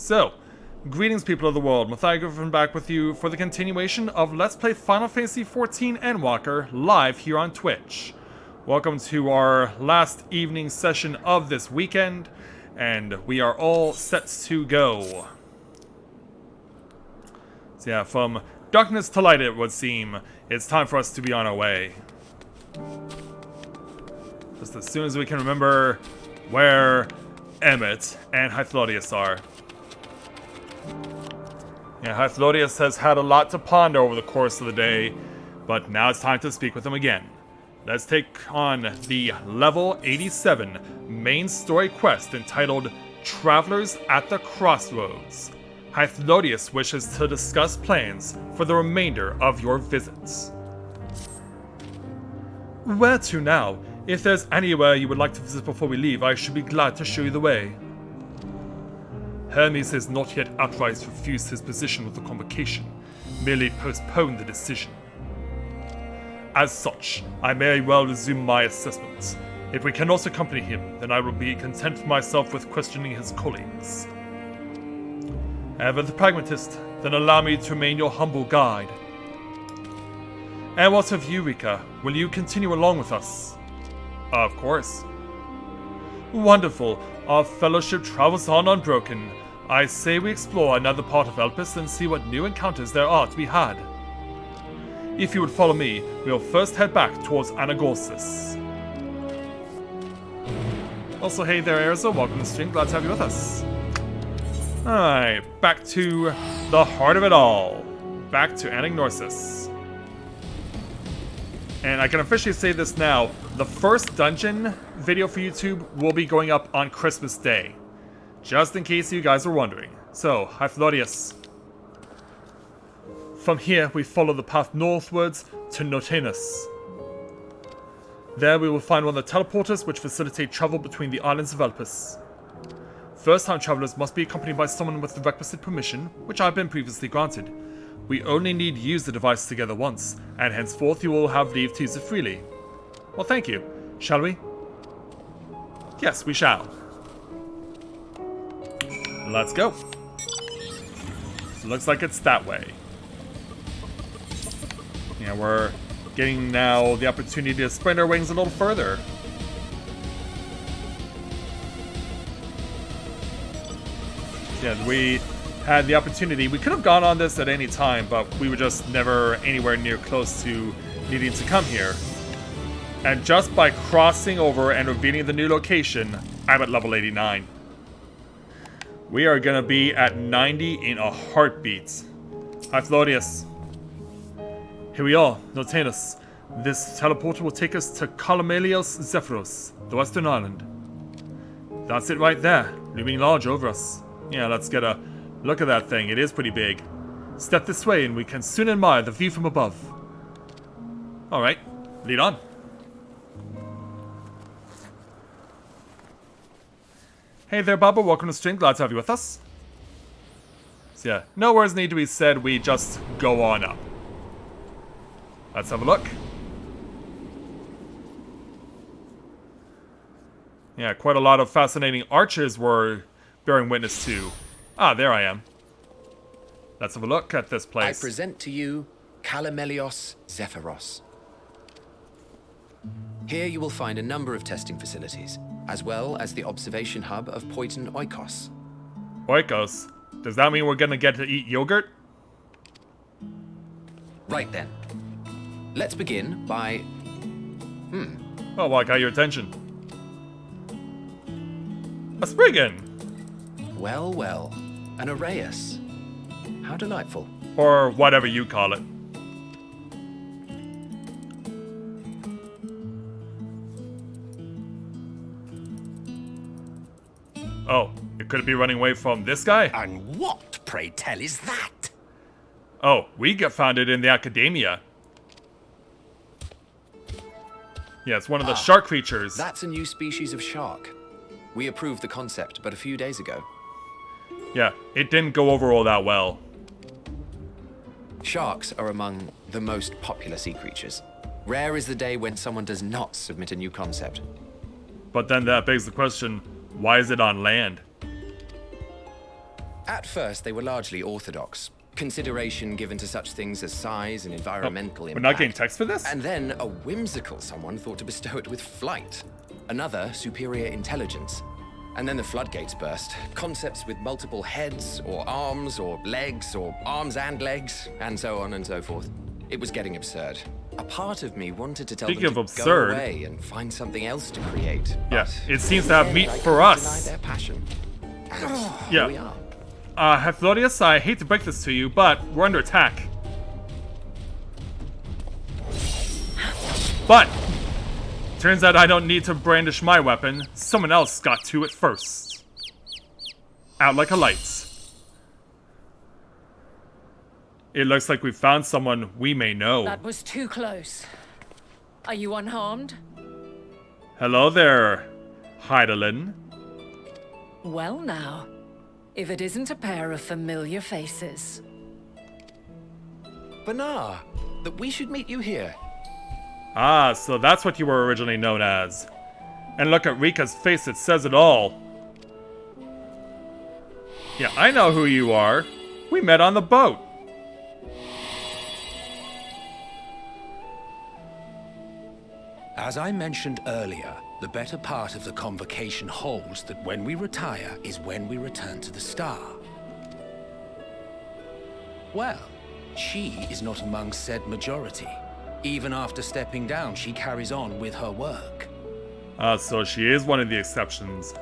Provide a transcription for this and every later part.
So, greetings people of the world, Mathai back with you for the continuation of Let's Play Final Fantasy XIV Endwalker live here on Twitch. Welcome to our last evening session of this weekend, and we are all set to go. So yeah, from darkness to light it would seem, it's time for us to be on our way. Just as soon as we can remember where Emmett and Hythlodius are. Yeah, Hythlodius has had a lot to ponder over the course of the day, but now it's time to speak with him again. Let's take on the level 87 main story quest entitled Travelers at the Crossroads. Hythlodius wishes to discuss plans for the remainder of your visits. Where to now? If there's anywhere you would like to visit before we leave, I should be glad to show you the way. Hermes has not yet outright refused his position with the convocation, merely postponed the decision. As such, I may well resume my assessments. If we cannot accompany him, then I will be content myself with questioning his colleagues. Ever the pragmatist, then allow me to remain your humble guide. And what of you, Rika? Will you continue along with us? Of course. Wonderful. Our fellowship travels on unbroken. I say we explore another part of Elpis and see what new encounters there are to be had. If you would follow me, we'll first head back towards Anagorsis. Also, hey there, Erza. Welcome to the stream. Glad to have you with us. Alright, back to the heart of it all. Back to Anagorsis. And I can officially say this now, the first dungeon video for YouTube will be going up on Christmas Day. Just in case you guys were wondering. So, Hythlodius. From here, we follow the path northwards to Notenus. There we will find one of the teleporters which facilitate travel between the islands of Elpis. First-time travelers must be accompanied by someone with the requisite permission, which I have been previously granted. We only need use the device together once, and henceforth you will have leave to use it freely. Well, thank you. Shall we? Yes, we shall. Let's go. So looks like it's that way. Yeah, we're getting now the opportunity to spread our wings a little further. Yeah, we had the opportunity. We could have gone on this at any time, but we were just never anywhere near close to needing to come here. And just by crossing over and revealing the new location, I'm at level 89. We are gonna be at 90 in a heartbeat. Hythlodius. Here we are, Notenus. This teleporter will take us to Kalamelios Zephyros, the western island. That's it right there, looming large over us. Yeah, let's get a look at that thing. It is pretty big. Step this way and we can soon admire the view from above. Alright, lead on. Hey there, Baba. Welcome to the stream. Glad to have you with us. So yeah, no words need to be said. We just go on up. Let's have a look. Yeah, quite a lot of fascinating arches we're bearing witness to. Ah, there I am. Let's have a look at this place. I present to you Kalamelios Zephyros. Here you will find a number of testing facilities, as well as the observation hub of Poiton Oikos. Oikos? Does that mean we're gonna get to eat yogurt? Right then. Let's begin by... Oh, well, I got your attention. A Spriggan! Well, well. An Arrayus. How delightful. Or whatever you call it. Oh, it could be running away from this guy? And what, pray tell, is that? Oh, we found it in the Academia. Yeah, it's one of the shark creatures. That's a new species of shark. We approved the concept but a few days ago. Yeah, it didn't go over all that well. Sharks are among the most popular sea creatures. Rare is the day when someone does not submit a new concept. But then that begs the question, why is it on land? At first, they were largely orthodox. Consideration given to such things as size and environmental impact. We're not getting text for this? And then a whimsical someone thought to bestow it with flight. Another, superior intelligence. And then the floodgates burst. Concepts with multiple heads, or arms and legs, and so on and so forth. It was getting absurd. A part of me wanted to tell Speaking them of to absurd, go away and find something else to create. Yeah, but it seems to have meat I for couldn't us. deny their passion. And Yeah. here we are. Hephlodius, I hate to break this to you, but we're under attack. But turns out I don't need to brandish my weapon. Someone else got to it first. Out like a light. It looks like we found someone we may know. That was too close. Are you unharmed? Hello there, Heidelin. Well now, if it isn't a pair of familiar faces. Banar, that we should meet you here. Ah, so that's what you were originally known as. And look at Rika's face, it says it all. Yeah, I know who you are. We met on the boat. As I mentioned earlier, the better part of the convocation holds that when we retire is when we return to the star. Well, she is not among said majority. Even after stepping down, she carries on with her work. Ah, so she is one of the exceptions.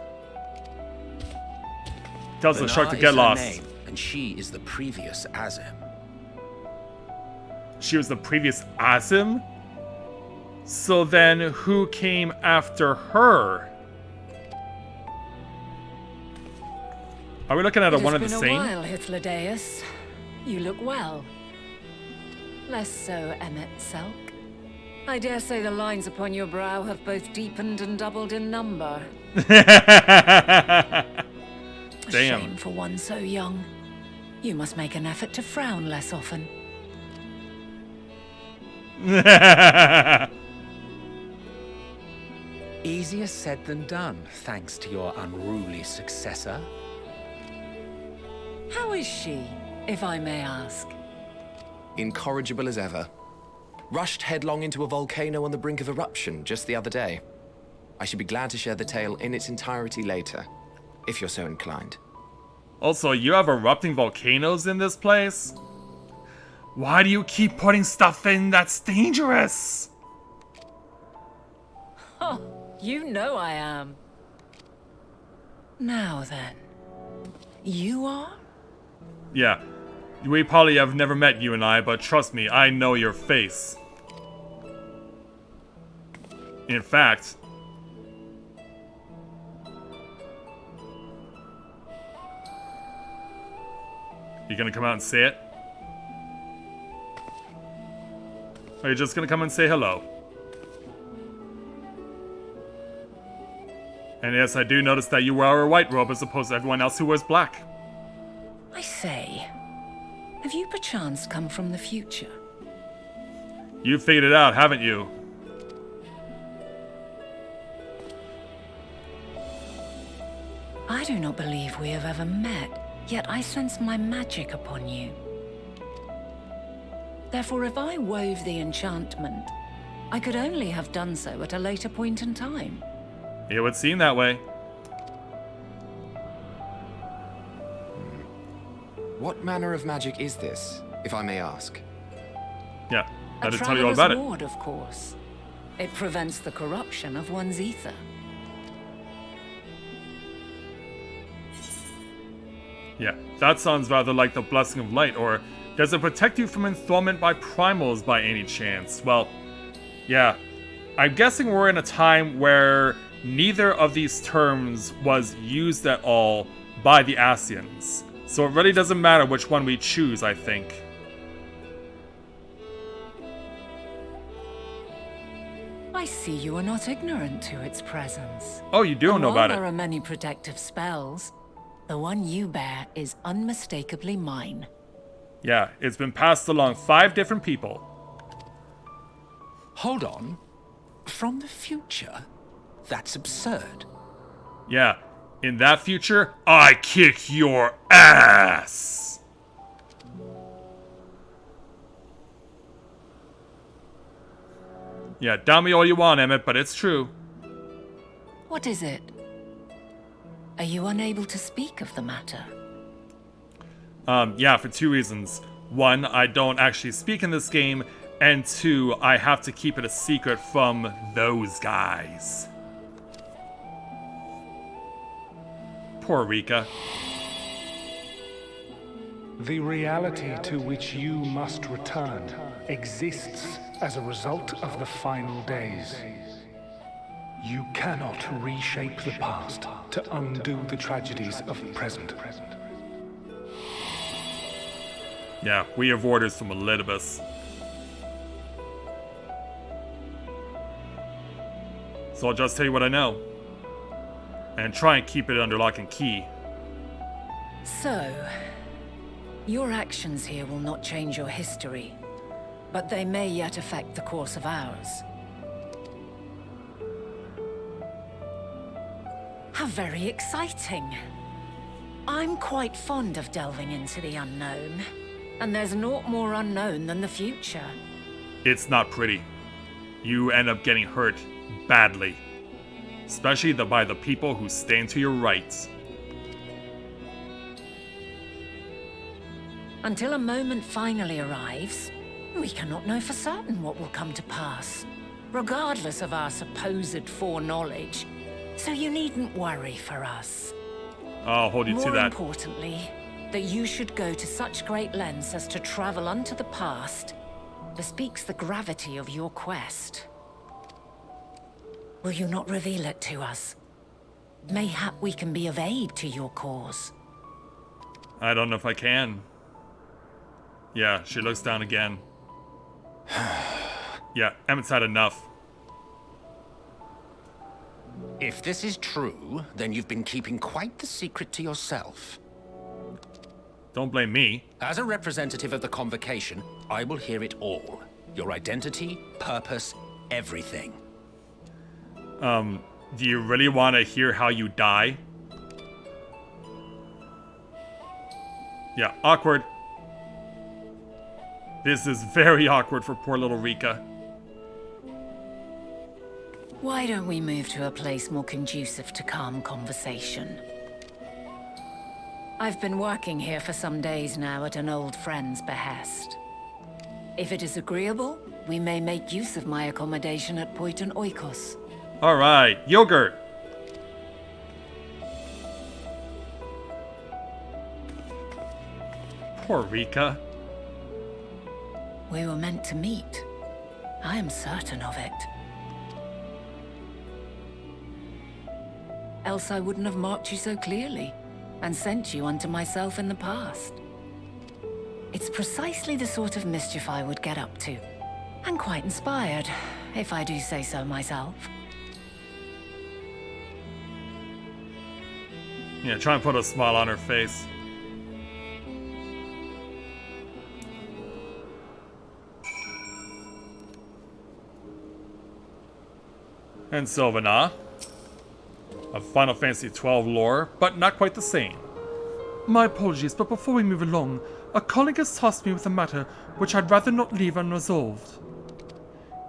Tells the shark to Banar get is her lost. name, and she is the previous Azim. She was the previous Azim? So then, who came after her? Are we looking at one of the It's same? been a while, Hythlodaeus. You look well. Less so, Emmet Selk. I dare say the lines upon your brow have both deepened and doubled in number. A Damn. shame for one so young. You must make an effort to frown less often. Easier said than done, thanks to your unruly successor. How is she, if I may ask? Incorrigible as ever. Rushed headlong into a volcano on the brink of eruption just the other day. I should be glad to share the tale in its entirety later, if you're so inclined. Also, you have erupting volcanoes in this place? Why do you keep putting stuff in that's dangerous? Oh, you know I am. Now then, you are? Yeah, we probably have never met, you and I, but trust me, I know your face. In fact, you gonna come out and say it? Or are you just gonna come and say hello? And yes, I do notice that you wear a white robe as opposed to everyone else who wears black. I say, have you perchance come from the future? You figured it out, haven't you? I do not believe we have ever met, yet I sense my magic upon you. Therefore, if I wove the enchantment, I could only have done so at a later point in time. It would seem that way. What manner of magic is this, if I may ask? Yeah, A let it tell you all about it. ward, of course. It prevents the corruption of one's ether. Yeah, that sounds rather like the Blessing of Light, or does it protect you from enthrallment by primals by any chance? Well, yeah. I'm guessing we're in a time where neither of these terms was used at all by the Asians. So it really doesn't matter which one we choose, I think. I see you are not ignorant to its presence. Oh, you do And know while about there it. are many protective spells, the one you bear is unmistakably mine. Yeah, it's been passed along 5 different people. Hold on. From the future? That's absurd. Yeah, In that future, I kick your ass! Yeah, doubt me all you want, Emmett, but it's true. What is it? Are you unable to speak of the matter? Yeah, for two reasons. One, I don't actually speak in this game, and two, I have to keep it a secret from those guys. Poor Rika. The reality to which you must return exists as a result of the final days. You cannot reshape the past to undo the tragedies of the present. Yeah, we have orders from Elidibus. So I'll just tell you what I know. And try and keep it under lock and key. So, your actions here will not change your history, but they may yet affect the course of ours. How very exciting. I'm quite fond of delving into the unknown, and there's naught more unknown than the future. It's not pretty. You end up getting hurt badly. Especially by the people who stand to your rights. Until a moment finally arrives, we cannot know for certain what will come to pass, regardless of our supposed foreknowledge. So you needn't worry for us. I'll hold you to More that. importantly, that you should go to such great lengths as to travel unto the past bespeaks the gravity of your quest. Will you not reveal it to us? Mayhap we can be of aid to your cause. I don't know if I can. Yeah, she looks down again. Yeah, Emmett's had enough. If this is true, then you've been keeping quite the secret to yourself. Don't blame me. As a representative of the Convocation, I will hear it all. Your identity, purpose, everything. Do you really want to hear how you die? Yeah, awkward. This is very awkward for poor little Rika. Why don't we move to a place more conducive to calm conversation? I've been working here for some days now at an old friend's behest. If it is agreeable, we may make use of my accommodation at Poiton Oikos. Alright, yogurt! Poor Rika. We were meant to meet. I am certain of it. Else I wouldn't have marked you so clearly, and sent you unto myself in the past. It's precisely the sort of mischief I would get up to, and quite inspired, if I do say so myself. Yeah, try and put a smile on her face. And Sylvana. Of Final Fantasy XII lore, but not quite the same. My apologies, but before we move along, a colleague has tasked me with a matter which I'd rather not leave unresolved.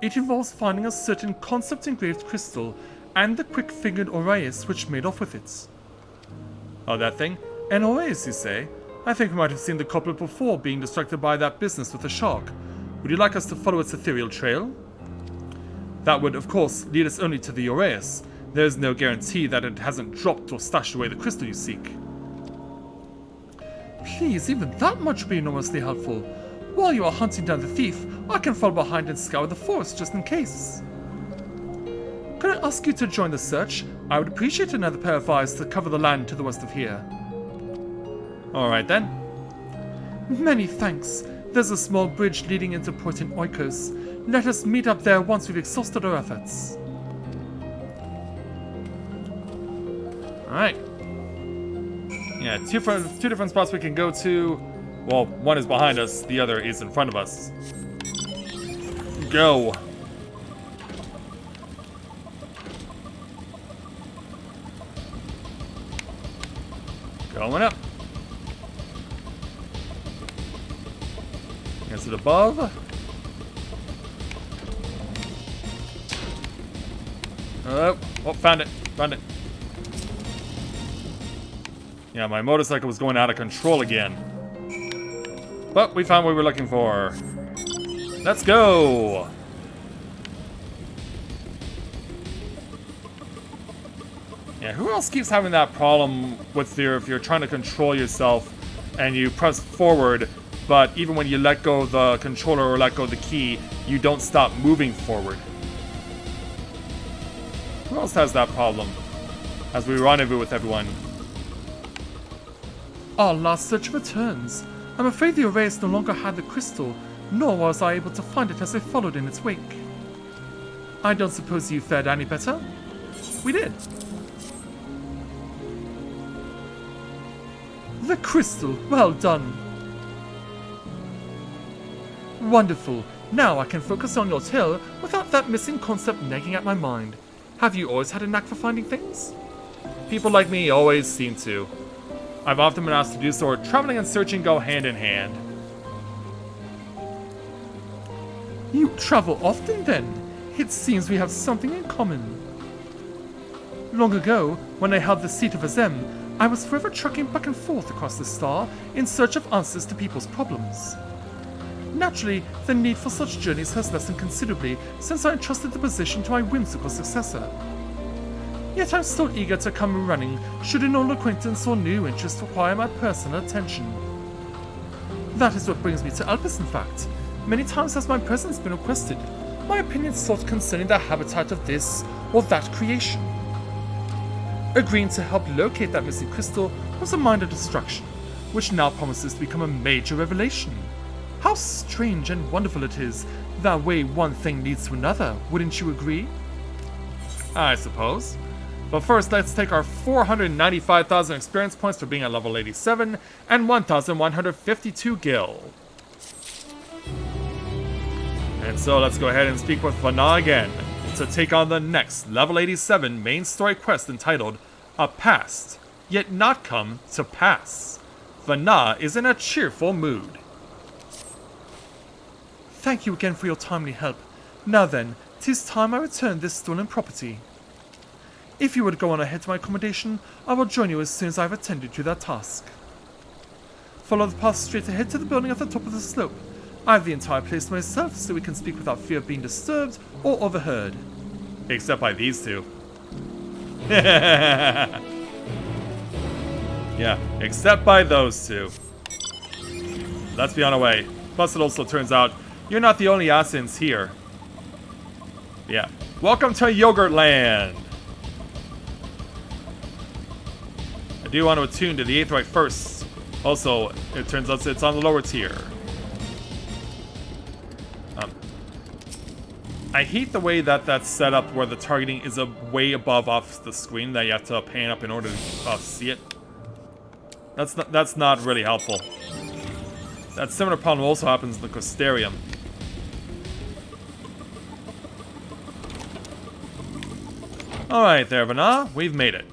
It involves finding a certain concept-engraved crystal and the quick-fingered Aureus which made off with it. Oh, that thing? An Aureus, you say? I think we might have seen the culprit before being distracted by that business with the shark. Would you like us to follow its ethereal trail? That would, of course, lead us only to the Aureus. There is no guarantee that it hasn't dropped or stashed away the crystal you seek. Please, even that much would be enormously helpful. While you are hunting down the thief, I can fall behind and scour the forest just in case. Could I ask you to join the search? I would appreciate another pair of eyes to cover the land to the west of here. Alright then. Many thanks. There's a small bridge leading into Poiton Oikos. Let us meet up there once we've exhausted our efforts. Alright. Yeah, two different spots we can go to. Well, one is behind us, the other is in front of us. Go. Going up. Is it above? Oh, found it. Found it. Yeah, my motorcycle was going out of control again. But we found what we were looking for. Let's go! Yeah, who else keeps having that problem with if you're trying to control yourself and you press forward, but even when you let go of the controller or let go of the key, you don't stop moving forward? Who else has that problem? As we rendezvous with everyone. Our last search returns. I'm afraid the Arrays no longer had the crystal, nor was I able to find it as I followed in its wake. I don't suppose you fared any better? We did. The crystal, well done. Wonderful. Now I can focus on your tale without that missing concept nagging at my mind. Have you always had a knack for finding things? People like me always seem to. I've often been asked to do so, or traveling and searching go hand in hand. You travel often then? It seems we have something in common. Long ago, when I held the seat of Azem, I was forever trekking back and forth across the star in search of answers to people's problems. Naturally, the need for such journeys has lessened considerably since I entrusted the position to my whimsical successor. Yet I'm still eager to come running should an old acquaintance or new interest require my personal attention. That is what brings me to Albus, in fact. Many times has my presence been requested, my opinion sought concerning the habitat of this or that creation. Agreeing to help locate that missing crystal was a minor distraction, which now promises to become a major revelation. How strange and wonderful it is, that way one thing leads to another, wouldn't you agree? I suppose. But first, let's take our 495,000 experience points for being at level 87 and 1,152 gil. And so let's go ahead and speak with Vana again to take on the next level 87 main story quest entitled A Past, Yet Not Come to Pass. Vana is in a cheerful mood. Thank you again for your timely help. Now then, 'tis time I return this stolen property. If you would go on ahead to my accommodation, I will join you as soon as I have attended to that task. Follow the path straight ahead to the building at the top of the slope. I have the entire place to myself, so we can speak without fear of being disturbed or overheard. Except by these two. Yeah, except by those two. Let's be on our way. Plus, it also turns out you're not the only Asins here. Yeah. Welcome to Yogurt Land! I do want to attune to the Aetheryte first. Also, it turns out it's on the lower tier. I hate the way that that's set up, where the targeting is way above off the screen, that you have to pan up in order to see it. That's not really helpful. That similar problem also happens in the Crystarium. Alright there, Vana. We've made it.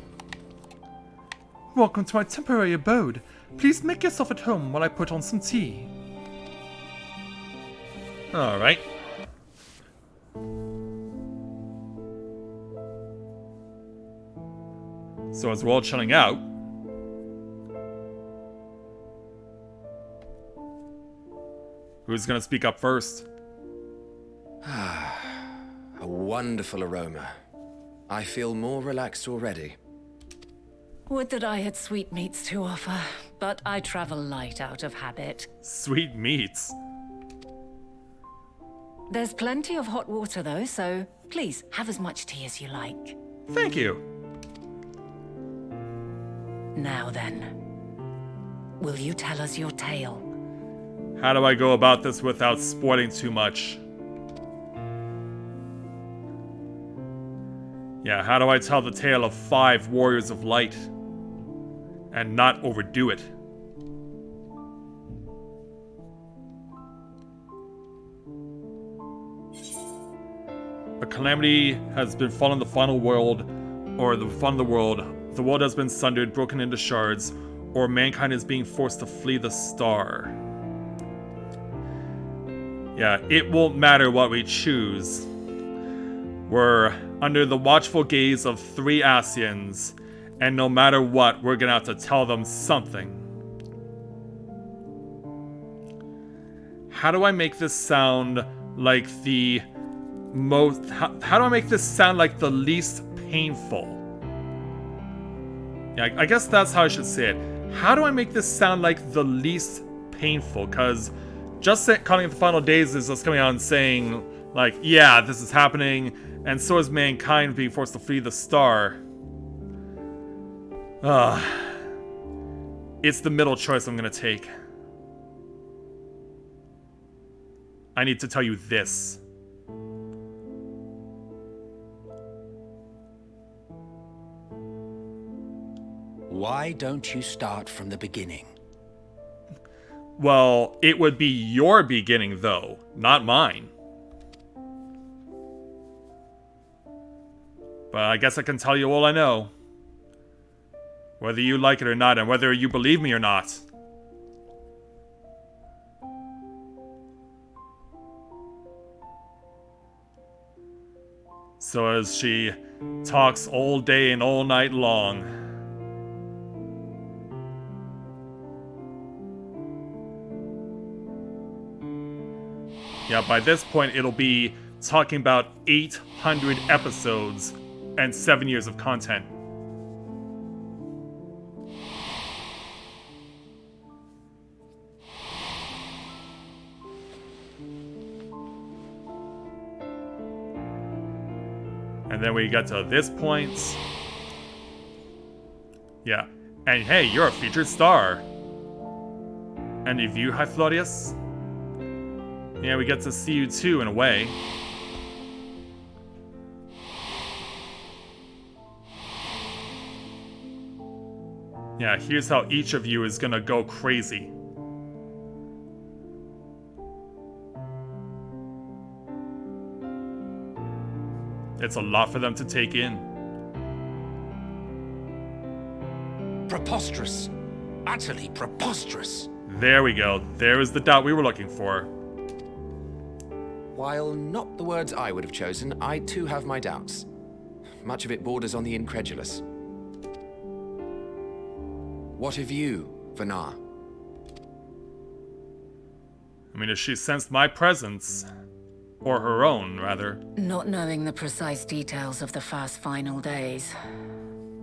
Welcome to my temporary abode. Please make yourself at home while I put on some tea. Alright. So as we're all chilling out, who's gonna speak up first? A wonderful aroma. I feel more relaxed already. Would that I had sweetmeats to offer, but I travel light out of habit. Sweet meats. There's plenty of hot water though, so please have as much tea as you like. Thank you. Now then, will you tell us your tale? How do I go about this without spoiling too much? Yeah, how do I tell the tale of 5 warriors of light and not overdo it? A calamity has befallen the final world, or the final world. The world has been sundered, broken into shards. or mankind is being forced to flee the star. Yeah, it won't matter what we choose. We're under the watchful gaze of 3 Ascians, and no matter what, we're gonna have to tell them something. How do I make this sound like the most... How do I make this sound like the least painful? Yeah, I guess that's how I should say it. How do I make this sound like the least painful? Because just calling it the final days is just coming out and saying, like, yeah, this is happening, and so is mankind being forced to flee the star. It's the middle choice I'm gonna take. I need to tell you this. Why don't you start from the beginning? Well, it would be your beginning, though, not mine. But I guess I can tell you all I know. Whether you like it or not, and whether you believe me or not. So as she talks all day and all night long, yeah, by this point it'll be talking about 800 episodes and 7 years of content. And then we get to this point. Yeah. And hey, you're a featured star. Any view, Hyflodius? Yeah, we get to see you too, in a way. Yeah, here's how each of you is gonna go crazy. It's a lot for them to take in. Preposterous. Utterly preposterous. There we go. There is the doubt we were looking for. While not the words I would have chosen, I too have my doubts. Much of it borders on the incredulous. What of you, Vanar? I mean, if she sensed my presence, or her own, rather. Not knowing the precise details of the first final days,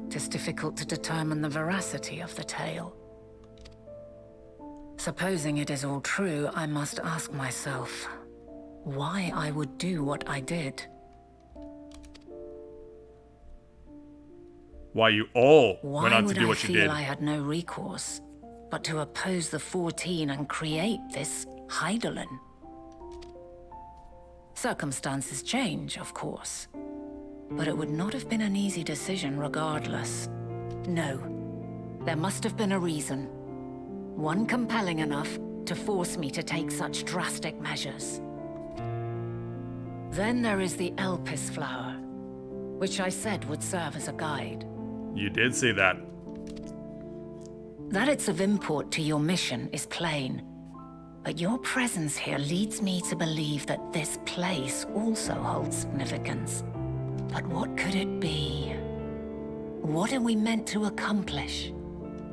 it is difficult to determine the veracity of the tale. Supposing it is all true, I must ask myself why I would do what I did. Why you all Why went on to would do I what you feel did. I had no recourse but to oppose the 14 and create this Hydaelyn? Circumstances change, of course, but it would not have been an easy decision regardless. No, there must have been a reason. One compelling enough to force me to take such drastic measures. Then there is the Elpis flower, which I said would serve as a guide. You did say that. That it's of import to your mission is plain. But your presence here leads me to believe that this place also holds significance. But what could it be? What are we meant to accomplish?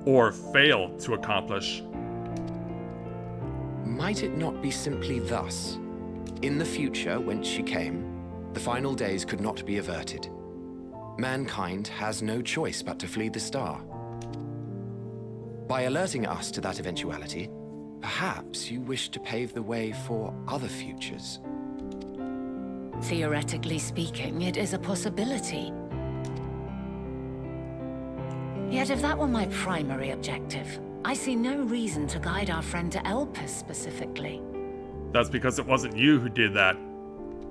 Or fail to accomplish. Might it not be simply thus? In the future, whence she came, the final days could not be averted. Mankind has no choice but to flee the star. By alerting us to that eventuality, perhaps you wish to pave the way for other futures. Theoretically speaking, it is a possibility. Yet if that were my primary objective, I see no reason to guide our friend to Elpis specifically. That's because it wasn't you who did that.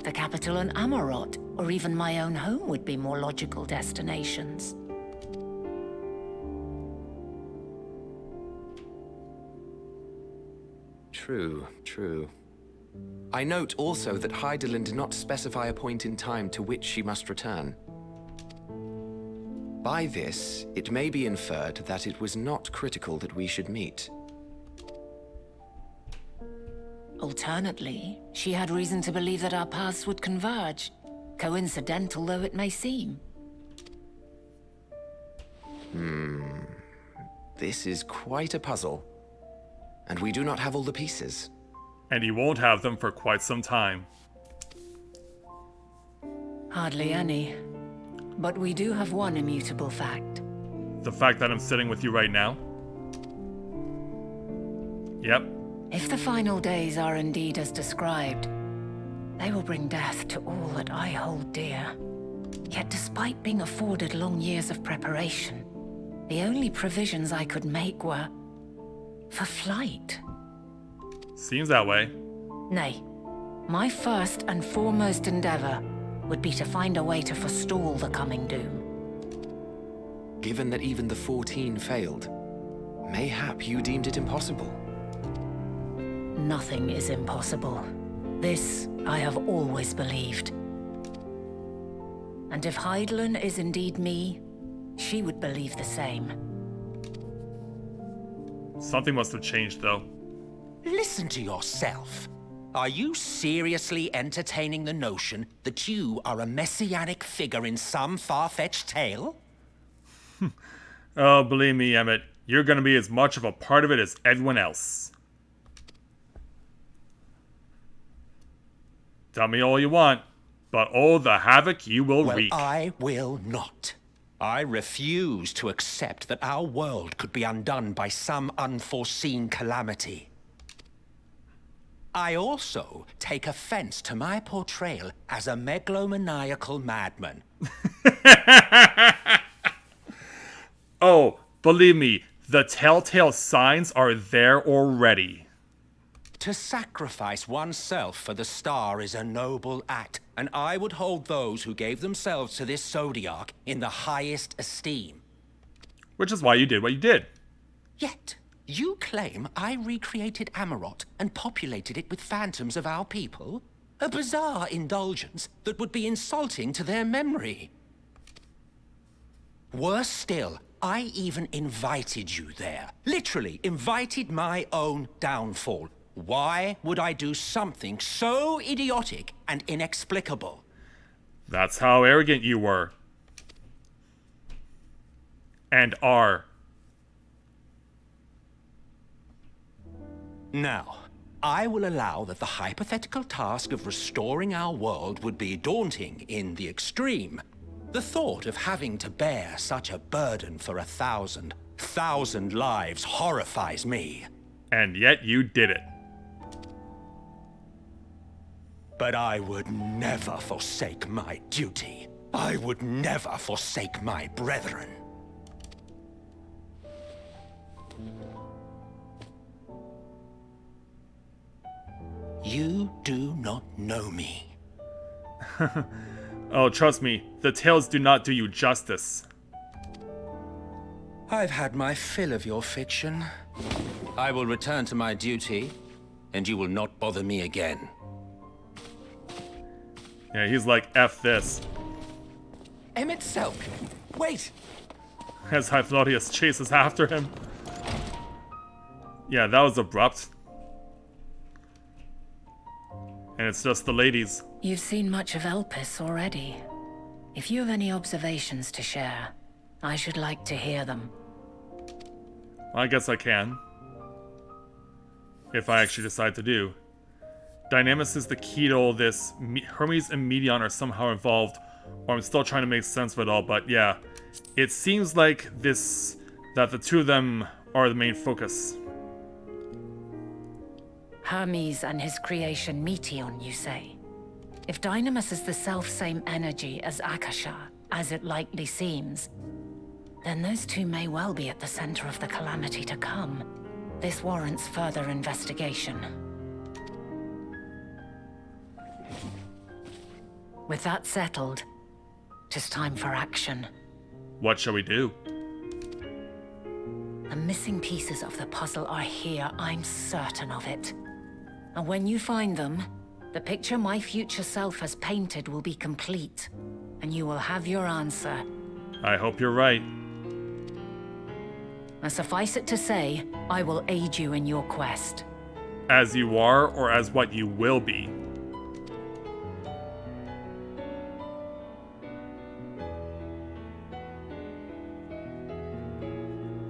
The capital and Amarot, or even my own home would be more logical destinations. True, true. I note also that Hydaelyn did not specify a point in time to which she must return. By this, it may be inferred that it was not critical that we should meet. Alternately, she had reason to believe that our paths would converge, coincidental though it may seem. This is quite a puzzle, and we do not have all the pieces. And you won't have them for quite some time. Hardly any. But we do have one immutable fact. The fact that I'm sitting with you right now? Yep. If the final days are indeed as described, they will bring death to all that I hold dear. Yet despite being afforded long years of preparation, the only provisions I could make were for flight. Seems that way. Nay, my first and foremost endeavor would be to find a way to forestall the coming doom. Given that even the 14 failed, mayhap you deemed it impossible. Nothing is impossible. This I have always believed. And if Hydaelyn is indeed me, she would believe the same. Something must have changed, though. Listen to yourself. Are you seriously entertaining the notion that you are a messianic figure in some far-fetched tale? Oh, believe me, Emmett, you're gonna be as much of a part of it as everyone else. Tell me all you want, but oh, the havoc you will Well, wreak. I will not. I refuse to accept that our world could be undone by some unforeseen calamity. I also take offense to my portrayal as a megalomaniacal madman. Oh, believe me, the telltale signs are there already. To sacrifice oneself for the star is a noble act, and I would hold those who gave themselves to this zodiac in the highest esteem. Which is why you did what you did. Yet, you claim I recreated Amarot and populated it with phantoms of our people? A bizarre indulgence that would be insulting to their memory. Worse still, I even invited you there. Literally invited my own downfall. Why would I do something so idiotic and inexplicable? That's how arrogant you were. And are. Now, I will allow that the hypothetical task of restoring our world would be daunting in the extreme. The thought of having to bear such a burden for 1,000 lives horrifies me. And yet you did it. But I would never forsake my duty. I would never forsake my brethren. You do not know me. Oh, trust me, the tales do not do you justice. I've had my fill of your fiction. I will return to my duty, and you will not bother me again. Yeah, he's like, F this. Emmett Selk, wait! As Hypnodius chases after him. Yeah, that was abrupt. And it's just the ladies. You've seen much of Elpis already. If you have any observations to share, I should like to hear them. I guess I can. If I actually decide to do. Dynamis is the key to all this. Hermes and Medion are somehow involved, or I'm still trying to make sense of it all, but yeah. It seems like that the two of them are the main focus. Hermes and his creation Meteon, you say? If Dynamis is the self-same energy as Akasha, as it likely seems, then those two may well be at the center of the calamity to come. This warrants further investigation. With that settled, 'tis time for action. What shall we do? The missing pieces of the puzzle are here, I'm certain of it. And when you find them, the picture my future self has painted will be complete, and you will have your answer, I hope you're right. Suffice it to say, I will aid you in your quest. As you are, or as what you will be?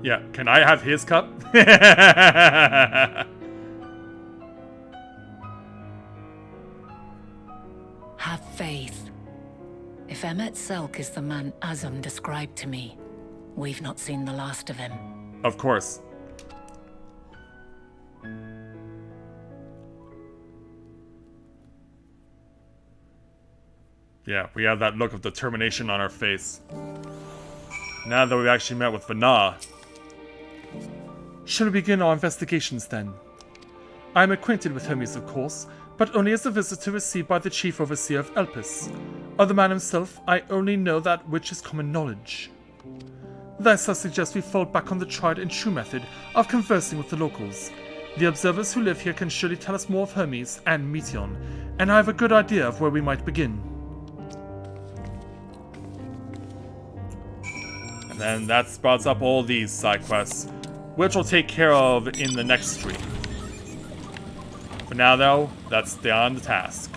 Yeah, can I have his cup? Have faith. If Emmet Selk is the man Azam described to me, we've not seen the last of him. Of course. Yeah, we have that look of determination on our face. Now that we've actually met with Vana. Shall we begin our investigations then? I am acquainted with Hermes, of course, but only as a visitor received by the Chief Overseer of Elpis. Of the man himself, I only know that which is common knowledge. Thus, I suggest we fall back on the tried and true method of conversing with the locals. The observers who live here can surely tell us more of Hermes and Meteon, and I have a good idea of where we might begin. And then that sprouts up all these side quests, which we'll take care of in the next stream. For now, though, that's beyond the task.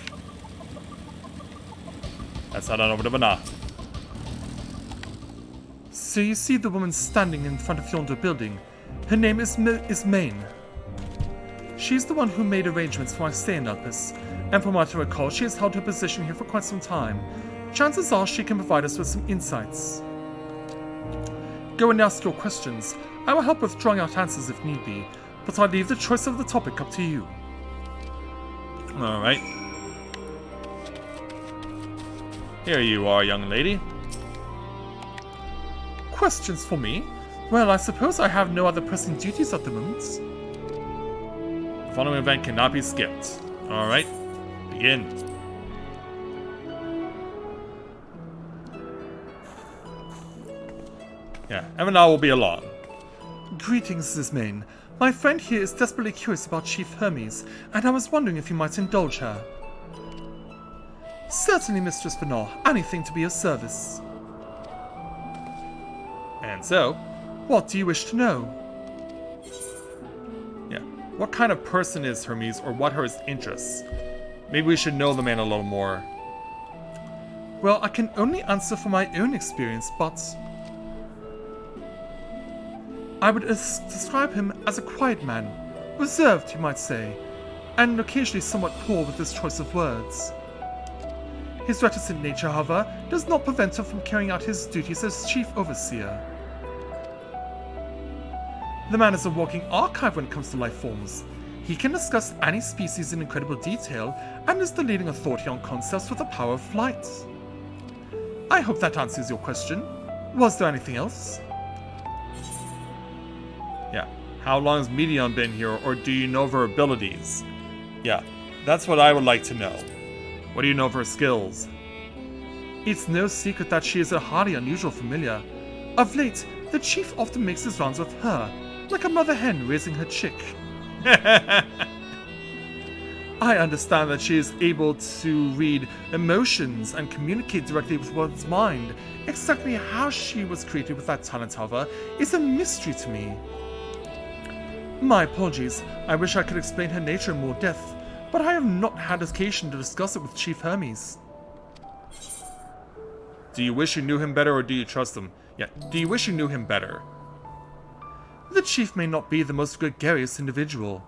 Let's head on over to Vana. So you see the woman standing in front of yonder building. Her name is Maine. She's the one who made arrangements for my stay in Elpis, and from what I recall, she has held her position here for quite some time. Chances are she can provide us with some insights. Go and ask your questions. I will help with drawing out answers if need be, but I leave the choice of the topic up to you. Alright. Here you are, young lady. Questions for me? Well, I suppose I have no other pressing duties at the moment. The following event cannot be skipped. Alright, begin. Yeah, Evanal will be along. Greetings, Ismain. My friend here is desperately curious about Chief Hermes, and I was wondering if you might indulge her. Certainly, Mistress Vana. Anything to be of service. And so, What do you wish to know? yeah, what kind of person is Hermes, or what are his interests? Maybe we should know the man a little more. Well, I can only answer from my own experience, but I would describe him as a quiet man, reserved, you might say, and occasionally somewhat poor with his choice of words. His reticent nature, however, does not prevent him from carrying out his duties as Chief Overseer. The man is a walking archive when it comes to life forms. He can discuss any species in incredible detail, and is the leading authority on concepts with the power of flight. I hope that answers your question. Was there anything else? Yeah, how long has Meteon been here, or do you know of her abilities? Yeah, that's what I would like to know. What do you know of her skills? It's no secret that she is a highly unusual familiar. Of late, the chief often makes his rounds with her, like a mother hen raising her chick. I understand that she is able to read emotions and communicate directly with one's mind. Exactly how she was created with that talent, however, is a mystery to me. My apologies. I wish I could explain her nature in more depth, but I have not had occasion to discuss it with Chief Hermes. Do you wish you knew him better, or do you trust him? Yeah, do you wish you knew him better? The chief may not be the most gregarious individual,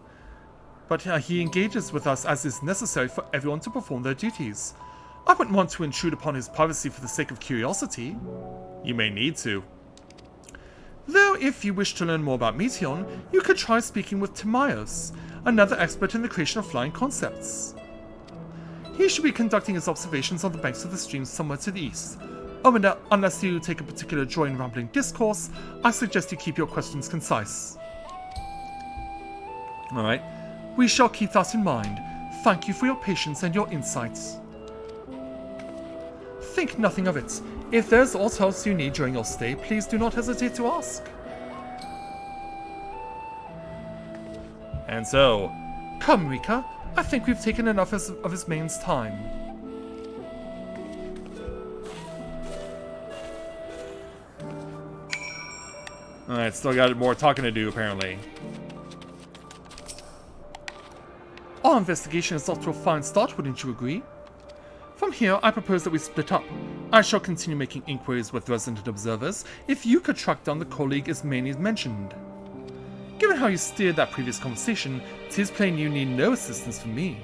but he engages with us as is necessary for everyone to perform their duties. I wouldn't want to intrude upon his privacy for the sake of curiosity. You may need to. Though if you wish to learn more about Meteon, you could try speaking with Timaeus, another expert in the creation of flying concepts. He should be conducting his observations on the banks of the stream somewhere to the east. Oh, and unless you take a particular joy in rambling discourse, I suggest you keep your questions concise. Alright. We shall keep that in mind. Thank you for your patience and your insights. Think nothing of it. If there's aught else you need during your stay, please do not hesitate to ask. And so, Come, Rika. I think we've taken enough of Ismain's time. Alright, still got more talking to do, apparently. Our investigation is off to a fine start, wouldn't you agree? From here, I propose that we split up. I shall continue making inquiries with resident observers, if you could track down the colleague Ismai's mentioned. Given how you steered that previous conversation, 'tis plain you need no assistance from me.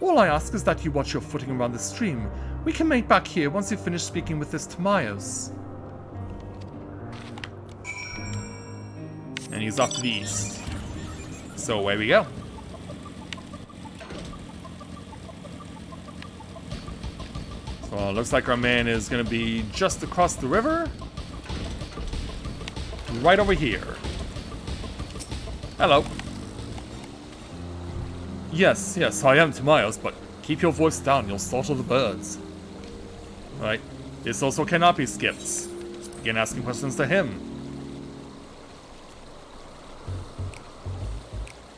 All I ask is that you watch your footing around the stream. We can meet back here once you finish speaking with this Timaeus. And he's off to the east. So away we go. So it looks like our man is going to be just across the river. Right over here. Hello. Yes, I am Timaeus, but keep your voice down, you'll startle the birds. Right. This also cannot be skipped. Begin asking questions to him.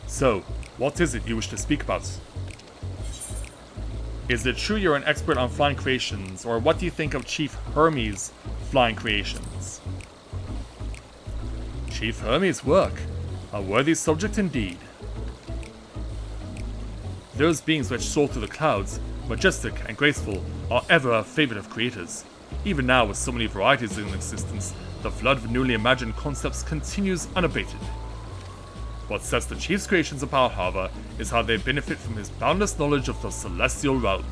So, what is it you wish to speak about? Is it true you're an expert on flying creations, or what do you think of Chief Hermes' flying creations? Chief Hermes' work. A worthy subject indeed. Those beings which soar through the clouds, majestic and graceful, are ever a favorite of creators. Even now, with so many varieties in existence, the flood of newly imagined concepts continues unabated. What sets the Chief's creations apart, however, is how they benefit from his boundless knowledge of the celestial realm.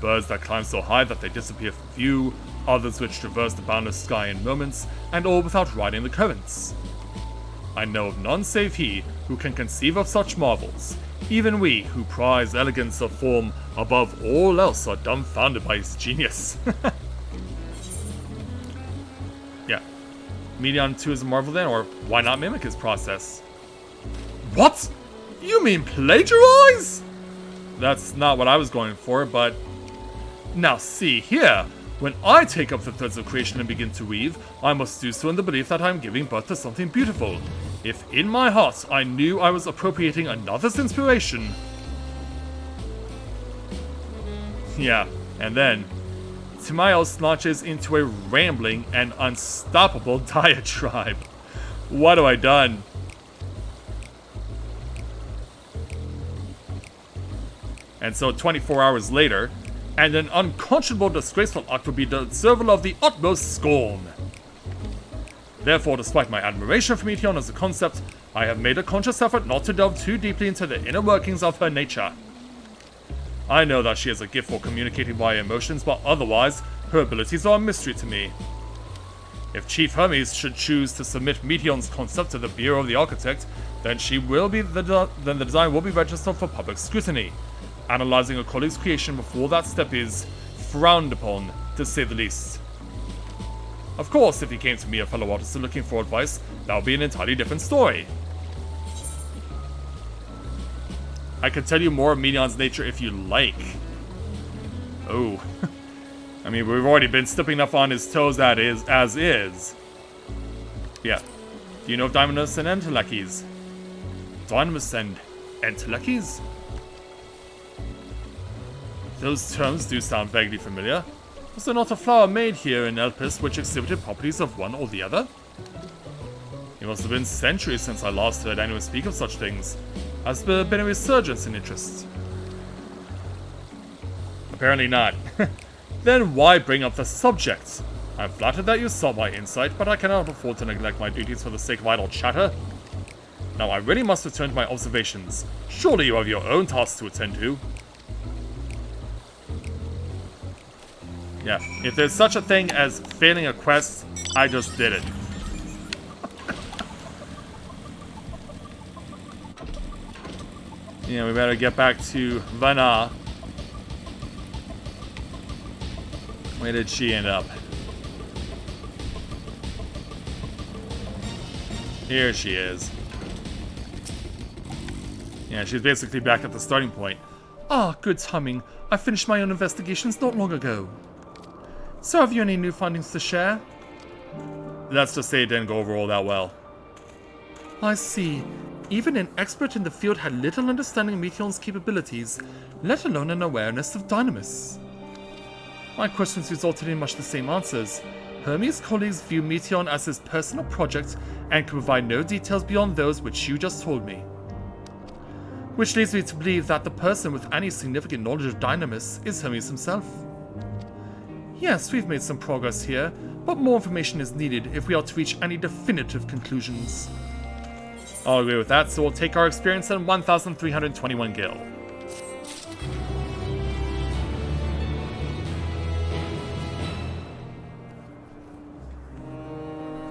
Birds that climb so high that they disappear from view, others which traverse the boundless sky in moments, and all without riding the currents. I know of none save he who can conceive of such marvels. Even we, who prize elegance of form above all else, are dumbfounded by his genius. Yeah. Medion 2 is a marvel then, or why not mimic his process? What? You mean plagiarize? That's not what I was going for, but... Now see here. When I take up the threads of creation and begin to weave, I must do so in the belief that I am giving birth to something beautiful. If in my heart I knew I was appropriating another's inspiration... Yeah, and then... Timaeus launches into a rambling and unstoppable diatribe. What have I done? And so 24 hours later, and an unconscionable disgraceful act would be deserving of the utmost scorn. Therefore, despite my admiration for Meteon as a concept, I have made a conscious effort not to delve too deeply into the inner workings of her nature. I know that she has a gift for communicating via emotions, but otherwise, her abilities are a mystery to me. If Chief Hermes should choose to submit Meteon's concept to the Bureau of the Architect, then the design will be registered for public scrutiny. Analyzing a colleague's creation before that step is frowned upon, to say the least. Of course, if he came to me, a fellow artist, looking for advice, that would be an entirely different story. I can tell you more of Meteon's nature if you like. Oh. I mean, we've already been stepping up on his toes as is. Yeah. Do you know of Dynamis and Entelechies? Dynamis and Entelechies? Those terms do sound vaguely familiar. Was there not a flower made here in Elpis which exhibited properties of one or the other? It must have been centuries since I last heard anyone speak of such things. Has there been a resurgence in interest? Apparently not. Then why bring up the subject? I'm flattered that you saw my insight, but I cannot afford to neglect my duties for the sake of idle chatter. Now I really must return to my observations. Surely you have your own tasks to attend to. Yeah, if there's such a thing as failing a quest, I just did it. Yeah, we better get back to Vana. Where did she end up? Here she is. Yeah, she's basically back at the starting point. Ah, good timing. I finished my own investigations not long ago. So have you any new findings to share? Let's just say it didn't go over all that well. I see. Even an expert in the field had little understanding of Meteon's capabilities, let alone an awareness of Dynamis. My questions resulted in much the same answers. Hermes' colleagues view Meteon as his personal project and can provide no details beyond those which you just told me. Which leads me to believe that the person with any significant knowledge of Dynamis is Hermes himself. Yes, we've made some progress here, but more information is needed if we are to reach any definitive conclusions. I'll agree with that, so we'll take our experience and 1,321 gil.